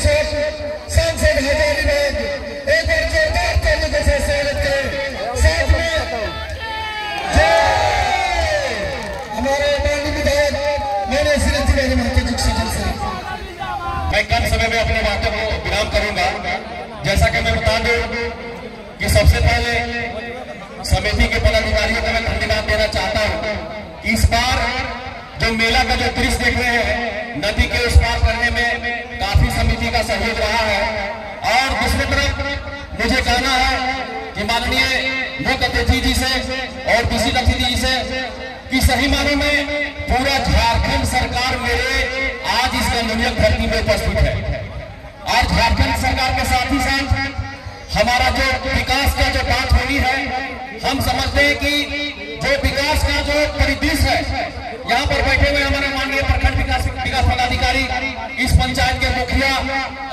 साथ सांसद हजारी बाग एक बार जोरदार तालियों से स्वागत करें। साथ में हमारे माननीय विधायक मैंने श्री तिवारी महतो जी से मैं कम समय में अपने बातों को विराम करूंगा। जैसा कि मैं बता दूं कि सबसे पहले समिति के पदाधिकारियों को मैं धन्यवाद देना चाहता हूं। इस बार जो मेला का जो दृश्य देख रहे हैं, नदी के उस पार करने में काफी समिति का सहयोग रहा है। और दूसरी तरफ मुझे कहना है कि माननीय मुख्य अतिथि जी से और बीसी अतिथि जी से कि सही मानों में पूरा झारखंड सरकार मेरे आज इस गंधनिया धरती में उपस्थित है। और झारखंड सरकार के साथ ही साथ हमारा जो विकास का जो बात होनी है, हम समझते हैं कि जो विकास का जो परिदृश्य है, यहाँ पर बैठे हुए हमारे माननीय प्रखंड विकास पदाधिकारी, इस पंचायत के मुखिया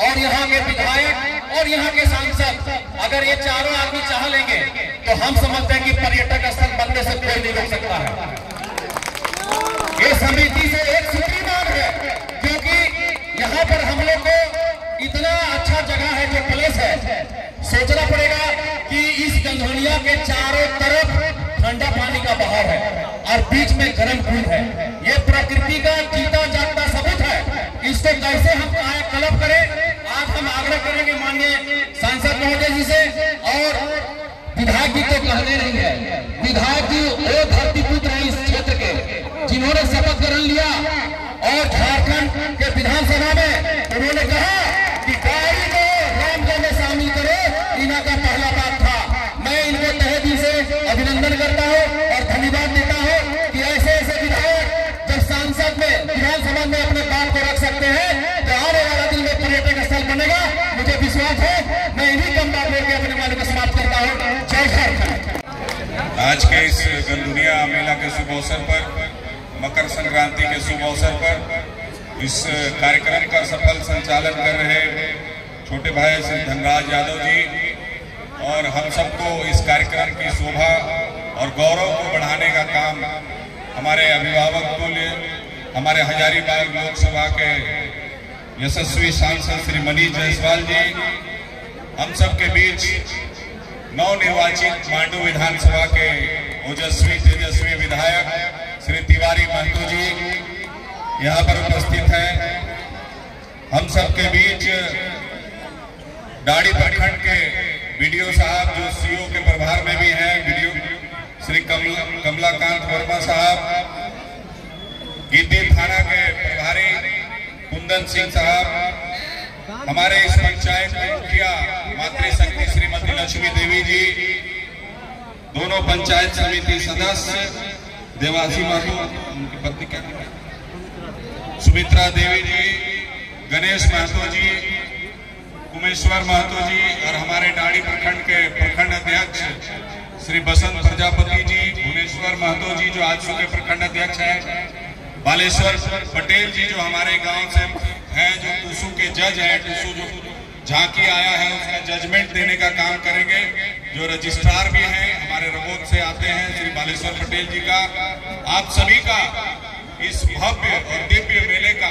और यहाँ के विधायक और यहाँ के सांसद, अगर ये चारों आदमी चाह लेंगे तो हम समझते हैं कि पर्यटक स्थल बनने से कोई नहीं रोक सकता है। ये समिति से एक सूत्री मांग है, क्योंकि यहाँ पर हम लोग को इतना अच्छा जगह है, जो प्लेस है, सोचना पड़ेगा कि इस गंधनिया के चारों तरफ ठंडा पानी का बहाव है और बीच में गर्म कुंड है। ये प्रकृति का जीता जागता सबूत है। इसको कैसे हम क्लब करें, आज हम आग्रह करेंगे माननीय सांसद महोदय जी से। और विधायक जी तो कहने नहीं है, विधायक जी वो धरती पुत्र है इस क्षेत्र के, जिन्होंने शपथ ग्रहण लिया और झारखंड के विधानसभा में उन्होंने कहा कि गाड़ी को रामगढ़ में शामिल करो, इन्हीं का पहला बात था। मैं इनको तहे दिल से अभिनंदन करता हूं और धन्यवाद देता हूं कि ऐसे ऐसे विधायक जब सांसद में विधानसभा में अपने बात को रख सकते हैं तो आने वाला दिन में पर्यटक स्थल बनेगा। मुझे विश्वास है। मैं इन्हीं कम बात लेकर अपने वाले को समाप्त करता हूँ। जय झारखंड। आज के इस गंधनिया मेला के शुभ अवसर पर, मकर संक्रांति के शुभ अवसर पर इस कार्यक्रम का सफल संचालन कर रहे छोटे भाई श्री धनराज यादव जी और हम सबको इस कार्यक्रम की शोभा और गौरव को बढ़ाने का काम हमारे अभिभावक तुल्य हमारे हजारीबाग लोकसभा के यशस्वी सांसद श्री मनीष जायसवाल जी, हम सबके बीच नवनिर्वाचित मांडू विधानसभा के ओजस्वी तेजस्वी विधायक श्री तिवारी महतो जी यहाँ पर उपस्थित हैं। हम सबके बीच डाड़ी प्रखंड के बीडीओ साहब जो सीओ के प्रभार में भी हैं, बीडीओ श्री कमलाकांत वर्मा साहब, गिद्दी थाना के प्रभारी कुंदन सिंह साहब, हमारे इस पंचायत के मुखिया मातृशक्ति श्रीमती लक्ष्मी देवी जी, दोनों पंचायत समिति सदस्य देवासी महतो, उनकी पत्नी क्या सुमित्रा देवी जी, गणेश महतो जी, कुमेश्वर महतो जी और हमारे डाड़ी प्रखंड के प्रखंड अध्यक्ष श्री बसंत प्रजापति जी, भुवनेश्वर महतो जी जो आजसू के प्रखंड अध्यक्ष हैं, बालेश्वर पटेल जी जो हमारे गांव से हैं, जो टूसू के जज हैं, टूसू जो झांकी आया है उसका जजमेंट देने का काम करेंगे, जो रजिस्ट्रार भी हैं हमारे रबोद से आते हैं श्री बालेश्वर पटेल जी का, आप सभी का इस भव्य और दिव्य मेले का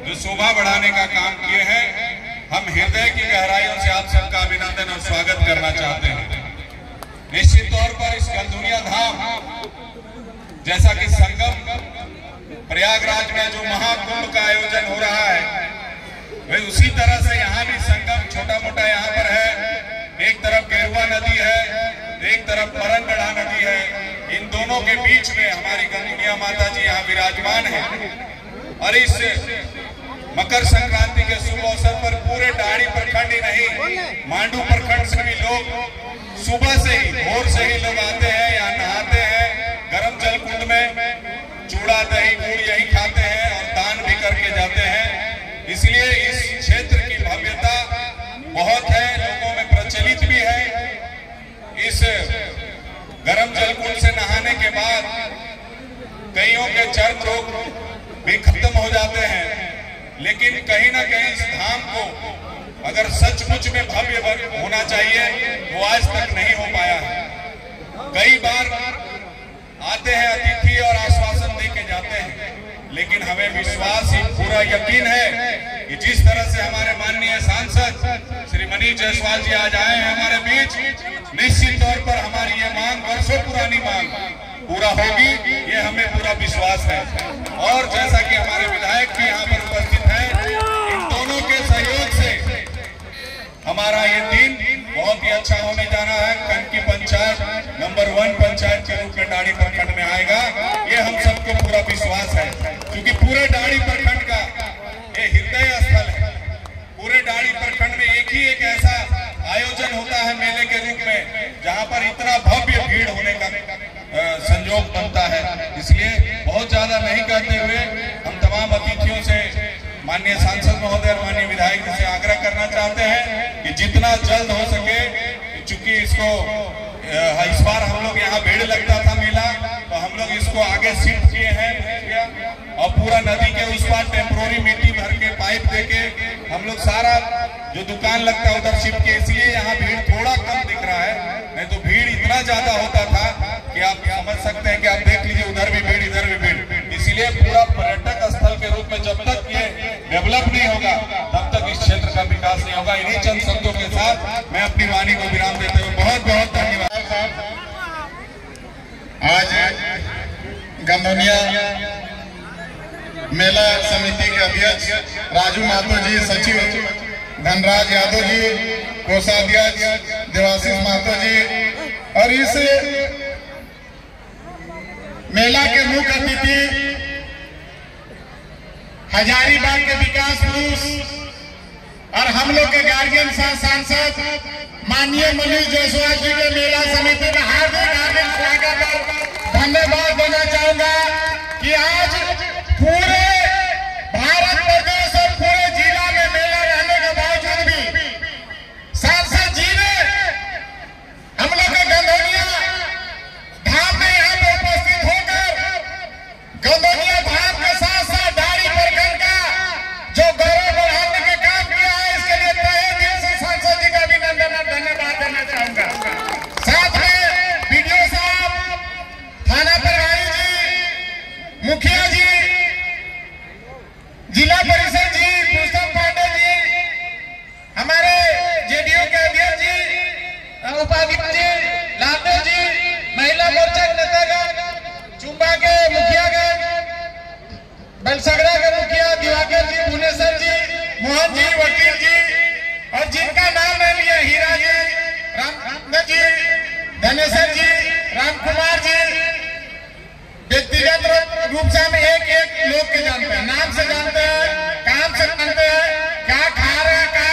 जो शोभा बढ़ाने का काम किए हैं, हम हृदय की गहराइयों से आप सबका अभिनंदन और स्वागत करना चाहते हैं। निश्चित तौर पर इस गंधनिया धाम जैसा कि संगम प्रयागराज में जो महाकुंभ का आयोजन हो रहा है, वही उसी तरह से यहाँ भी संगम छोटा मोटा यहाँ पर है। एक तरफ गेरुआ नदी है, एक तरफ परनगढ़ा नदी है। इन दोनों के बीच में हमारी गंधनिया माता जी यहाँ विराजमान है। और इस मकर संक्रांति के शुभ अवसर पर पूरे डाड़ी प्रखंड ही नहीं, मांडू प्रखंड से भी लोग सुबह से ही भोर से ही लोग आते हैं, यहाँ नहाते हैं, गर्म जल कुंड में चूड़ा दही गुड़ यही खाते हैं और दान भी करके जाते हैं। इसलिए इस क्षेत्र की भव्यता बहुत है, लोगों में प्रचलित भी है। इस गर्म जल कुंड से नहाने के बाद कईयों के चर्म रोग भी खत्म हो जाते हैं, लेकिन कहीं ना कहीं इस धाम को अगर सचमुच में भव्य होना चाहिए वो आज तक नहीं हो पाया है। कई बार आते हैं अतिथि और आश्वासन दे के जाते हैं, लेकिन हमें विश्वास ही पूरा यकीन है कि जिस तरह से हमारे माननीय सांसद श्री मनीष जायसवाल जी आज आए हैं हमारे बीच, निश्चित तौर पर हमारी ये मांग, वर्षों पुरानी मांग पूरा होगी, ये हमें पूरा विश्वास है। और जैसा कि हमारे विधायक भी यहाँ पर उपस्थित हैं, इन दोनों के सहयोग से हमारा ये दिन बहुत ही अच्छा होने जाना है। कनकी पंचायत नंबर 1 पंचायत के रूप में डाड़ी प्रखंड में आएगा, ये हम सबको पूरा विश्वास है, क्योंकि पूरे डाड़ी प्रखंड का ये हृदय स्थल है। पूरे डाड़ी प्रखंड में एक ही एक ऐसा आयोजन होता है मेले के रूप में, जहां पर इतना भव्य भीड़ होने का संयोग बनता है। इसलिए बहुत ज्यादा नहीं कहते हुए हम तमाम अतिथियों से, माननीय सांसद महोदय और माननीय विधायक जी से आग्रह करना चाहते हैं कि जितना जल्द हो सके, चूंकि इसको इस बार हम लोग यहाँ भीड़ लगता था मेला, तो हम लोग इसको आगे शिफ्ट किए हैं और पूरा नदी के उस पार टेम्पोररी मिट्टी भर के पाइप देके हम लोग सारा जो दुकान लगता है उधर शिफ्ट किए, इसलिए यहाँ भीड़ थोड़ा कम दिख रहा है। नहीं तो भीड़ इतना ज्यादा होता था कि आप समझ सकते हैं कि आप देख लीजिए, उधर भी भीड़ इधर भी भीड़। इसीलिए पूरा पर्यटक स्थल के रूप में जब तक ये डेवलप नहीं होगा तब तक इस क्षेत्र का विकास नहीं होगा। इन्हीं चंद शब्दों के साथ मैं अपनी वाणी को विराम देते हुए बहुत बहुत धन्यवाद। आज गंदौनिया मेला समिति के अध्यक्ष राजू महतो जी, सचिव धनराज यादव जी, कोषाध्यक्ष देवाशीष महतो जी और इस मेला के मुख्य अतिथि हजारीबाग के विकास पुरुष और हम लोग के गार्जियन सांसद माननीय मनीष जायसवाल जी के मेला समिति का हार्दिक हार्दिक स्वागत और धन्यवाद देना चाहूंगा कि आज पूरे भारत प्रदेश और पूरे जिला में मेला रहने के बावजूद भी सांसद जी ने हम लोग के गंदौनिया धाम में यहाँ पे उपस्थित होकर गंदौनिया धाम के साथ साथ डाड़ी प्रखंड का जो गौरव बढ़ाने के काम किया है, इसके लिए तहे दिल से सांसद जी का अभिनंदन और धन्यवाद देना चाहूंगा। साथ में बीडीओ साहब, थाना प्रभारी जी, मुखिया जी, जिला परिषद जी, पुष्पम पांडे जी, हमारे जेडीयू के अध्यक्ष जी, उपाध्यक्ष जी, लालदेव जी, महिला मोर्चा के नेतागण, चुम्बा के मुखियागण, बलसगड़ा के मुखिया दिवाकर जी, भुवनेश्वर जी, मोहन जी, वकील जी और जिनका नाम ले लिया, हीरा जी, राम जी, धनेश्वर जी, राम कुमार जी, व्यक्तिगत रूप से हम एक एक लोग के जानते हैं, नाम से जानते हैं, काम से जानते हैं, क्या खा रहे हैं, क्या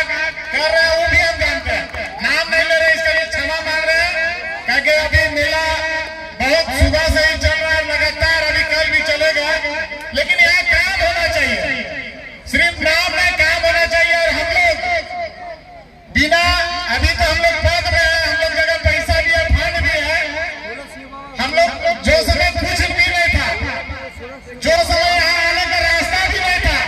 कर रहे हैं वो भी हम जानते हैं। नाम नहीं ले रहे, इसके लिए क्षमा मांग रहे हैं, क्योंकि अभी मेला बहुत सुबह से ही चल रहा है लगातार, अभी कल भी चलेगा, लेकिन यहाँ काम होना चाहिए, सिर्फ नाम में काम होना चाहिए। और हम लोग बिना, अभी तो हम लोग पद में है, हम लोग जगह पैसा भी है, फंड भी है, हम लोग जो समय कुछ भी नहीं था, जो समय यहाँ आने का रास्ता भी नहीं था,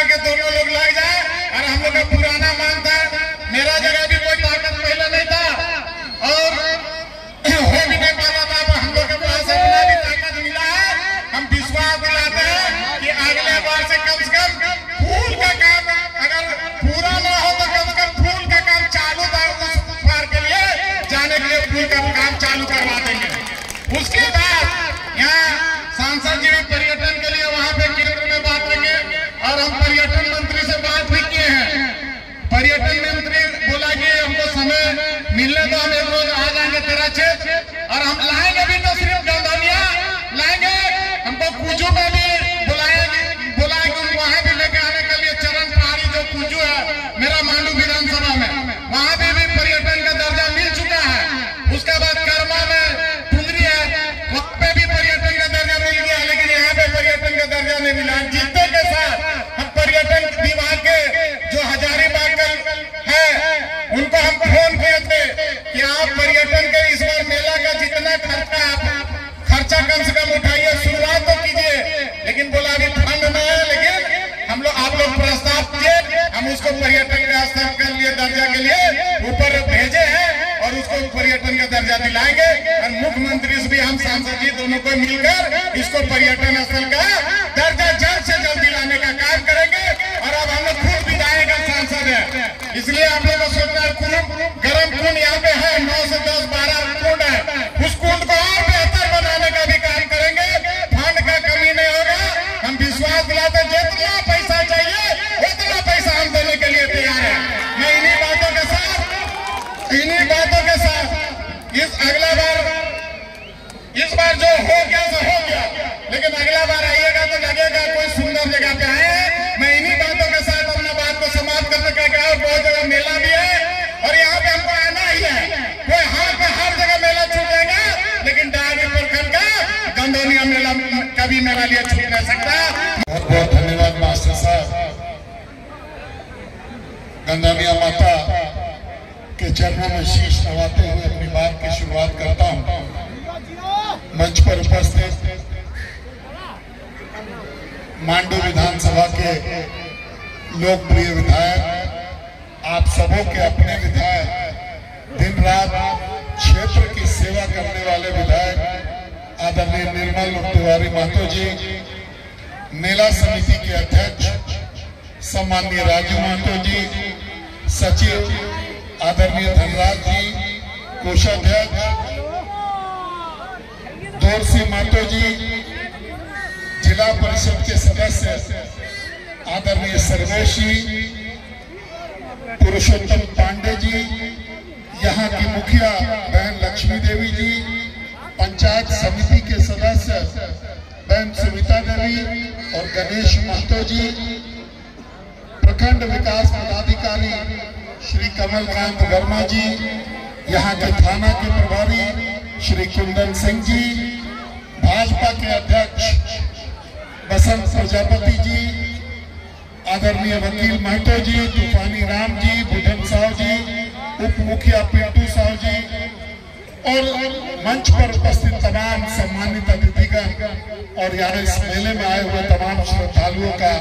था कि दोनों लोग लग जाए, और हम लोग का पुराना मान था, मेरा जगह भी कोई ताकत पहले नहीं था और हो भी नहीं पाता था। हम लोग के पास अपना भी ताकत मिला है। हम विश्वास दिलाते हैं कि अगले बार से कम फूल का काम, अगर पूरा ना हो तो कम से कम फूल का काम चालू था, उस पार के लिए जाने के लिए फूल का काम चालू करवा देंगे। उसके बाद यहाँ सांसद जी भी पर्यटन के लिए वहाँ पे केंद्र में बात रखे, और हम पर्यटन मंत्री से बात भी किए हैं। पर्यटन मंत्री बोला कि हमको समय मिलने तो हम एक रोज आ जाएंगे तेरा क्षेत्र, और हम लाएंगे भी तो सिर्फ गंदौलिया लाएंगे। हमको कुजू में भी बुलाया कि वहाँ भी लेके आने के लिए चरण पहाड़ी जो कुजू है मेरा मांडू विधानसभा में, वहाँ भी पर्यटन का दर्जा मिल चुका है। उसके बाद कर्मा में टुंगरी है, वहाँ पे भी पर्यटन का दर्जा मिल गया, लेकिन यहाँ पे पर्यटन का दर्जा नहीं मिला। जीतने के साथ हम पर्यटन विभाग के जो हजारीबाग है उनको हम फोन किए थे कि आप पर्यटन के इस बार मेला का जितना खर्चा कम से कम उठाइए, शुरुआत तो कीजिए। लेकिन बोला अभी फंड में है, लेकिन आप लोग प्रस्ताव किए, हम उसको पर्यटन का स्तर के लिए दर्जा के लिए ऊपर भेजे हैं और उसको पर्यटन का दर्जा दिलाएंगे। और मुख्यमंत्री से भी हम सांसद जी दोनों को मिलकर इसको पर्यटन स्थल का दर्जा जल्द से जल्द दिलाने का काम करेंगे। और अब हम लोग खुद विधायक सांसद है, इसलिए आप लोग को सोचना गर्म कुंड यहाँ पे है, 9 से 10 12 कुंड है, उस कुंड को और बेहतर बनाने का भी काम करेंगे। फंड का कमी नहीं होगा। हम विश्वास दिलाते जितना पैसा चाहिए उतना पैसा हम देने के लिए तैयार है। मैं इन्हीं बातों के साथ इस बार जो हो गया सो हो गया, लेकिन अगला बार आइएगा तो लगेगा कोई सुंदर जगह पे आए हैं। मैं इन्हीं बातों के साथ अपना बात को समाप्त करने का क्या, बहुत जगह मेला भी है और यहाँ पे हमको आना ही है। कोई हर जगह मेला छूटेगा, लेकिन डायरी प्रखंड का गंदौलिया मेला कभी मेरा लिए छूट नहीं सकता। बहुत बहुत धन्यवाद मास्टर साहब। गंदौलिया माता के चरणों में शीश नवाते हुए अपनी बात की शुरुआत करता हूँ। मंच पर उपस्थित मांडू विधानसभा के लोकप्रिय विधायक, आप सबों के अपने विधायक, दिन रात क्षेत्र की सेवा करने वाले विधायक आदरणीय निर्मल तिवारी महतो जी, मेला समिति के अध्यक्ष सम्माननीय राजू महतो जी, सचिव आदरणीय धनराज जी, कोषाध्यक्ष दोरसी महतो जी, जिला परिषद के सदस्य आदरणीय सर्वेश जी, पुरुषोत्तम पांडे जी, यहाँ की मुखिया बहन लक्ष्मी देवी जी, पंचायत समिति के सदस्य बहन सुमिता देवी और गणेश महतो जी, प्रखंड विकास पदाधिकारी श्री कमलकांत वर्मा जी, यहाँ के थाना के प्रभारी श्री कुंदन सिंह जी, भाजपा के अध्यक्ष बसंत प्रजापति जी, आदरणीय वकील महतो जी, तूफानी राम जी, बुधन साहु जी, उप मुखिया पिंटू साहु जी और मंच पर उपस्थित तमाम सम्मानित अतिथिगण और यहाँ इस मेले में आए हुए तमाम श्रद्धालुओं का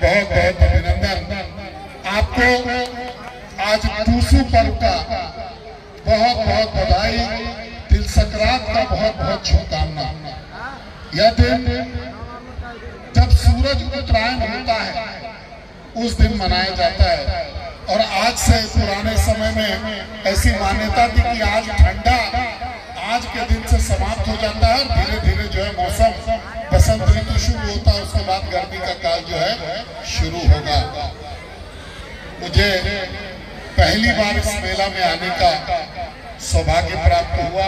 बहुत बहुत अभिनंदन। आपको आज टूसू पर्व का बहुत बहुत बधाई, तिल संक्रांत का बहुत बहुत शुभकामना। यह दिन जब सूरज उत्तरायण होता है उस दिन मनाया जाता है, और आज से पुराने समय में ऐसी मान्यता थी कि आज ठंडा आज के दिन से समाप्त हो जाता है और धीरे धीरे जो है मौसम बसंत ऋतु शुरू होता है, उसके बाद गर्मी का काल जो है शुरू होगा। मुझे पहली बार इस मेला में आने का सौभाग्य प्राप्त हुआ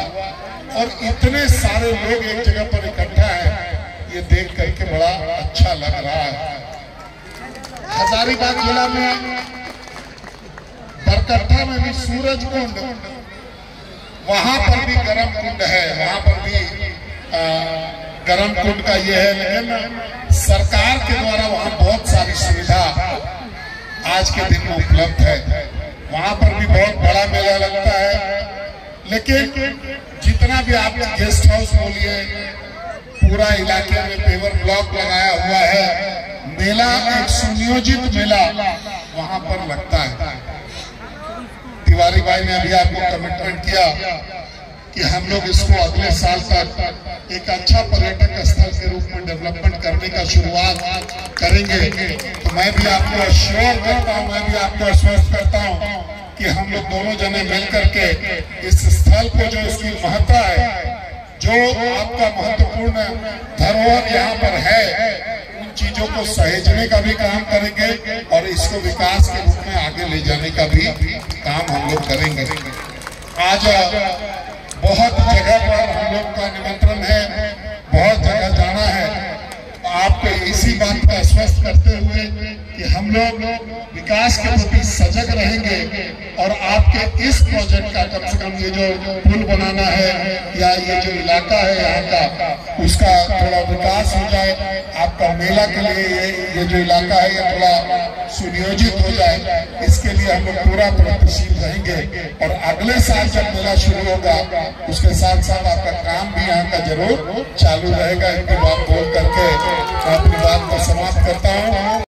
और इतने सारे लोग एक जगह पर इकट्ठा है, ये देख करके बड़ा अच्छा लग रहा है। हजारीबाग जिला में बरकट्ठा में भी सूरज कुंड, वहां पर भी गर्म कुंड है, वहां पर भी गर्म कुंड का ये है, लेकिन सरकार के द्वारा वहां बहुत सारी सुविधा आज के दिन में उपलब्ध है। वहां पर भी बहुत बड़ा मेला लगता है, लेकिन जितना भी आप गेस्ट हाउस बोलिए, पूरा इलाके में पेवर ब्लॉक लगाया हुआ है, मेला एक सुनियोजित मेला वहां पर लगता है। तिवारी भाई ने अभी आपको कमिटमेंट किया कि हम लोग इसको अगले साल तक एक अच्छा पर्यटक स्थल के रूप में डेवलपमेंट करने का शुरुआत करेंगे। तो मैं भी आपको अश्योर करता हूँ, मैं भी आपको आश्वस्त करता हूँ कि हम लोग दोनों जने मिल करके इस स्थल को, जो इसकी महत्ता है, जो आपका महत्वपूर्ण धरोहर यहाँ पर है, उन चीजों को सहेजने का भी काम करेंगे और इसको विकास के रूप में आगे ले जाने का भी काम हम लोग करेंगे। आज बहुत जगह पर हम लोग का निमंत्रण है, बहुत जगह जाना है। आपको इसी बात का आश्वस्त करते हुए कि हम लोग विकास के प्रति सजग रहेंगे और आपके इस प्रोजेक्ट का कम से कम ये जो पुल बनाना है या ये जो इलाका है यहाँ का, उसका थोड़ा विकास हो जाए। आपका मेला के लिए ये जो इलाका है ये थोड़ा सुनियोजित हो जाए, इसके लिए हम लोग पूरा प्रयत्नशील रहेंगे। और अगले साल जब मेला शुरू होगा उसके साथ साथ आपका काम भी यहाँ का जरूर चालू रहेगा। इनकी बात बोल करके मैं अपनी बात को समाप्त करता हूँ।